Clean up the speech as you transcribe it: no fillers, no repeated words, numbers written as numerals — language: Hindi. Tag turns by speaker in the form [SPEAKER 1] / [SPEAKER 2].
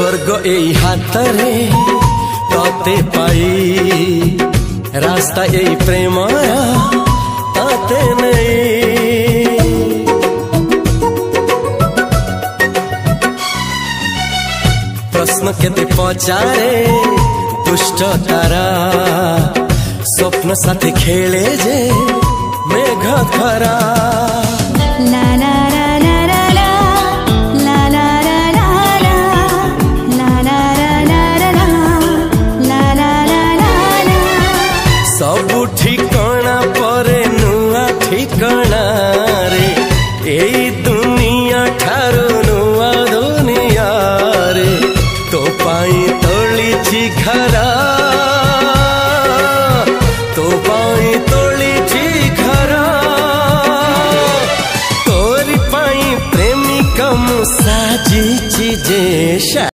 [SPEAKER 1] स्वर्ग एई हातरे तते पाई रास्ता एई प्रेम तते नहीं। प्रश्न केते पचारे दुष्ट तारा स्वप्न साथी खेले जे मेघ खरा।
[SPEAKER 2] ला ला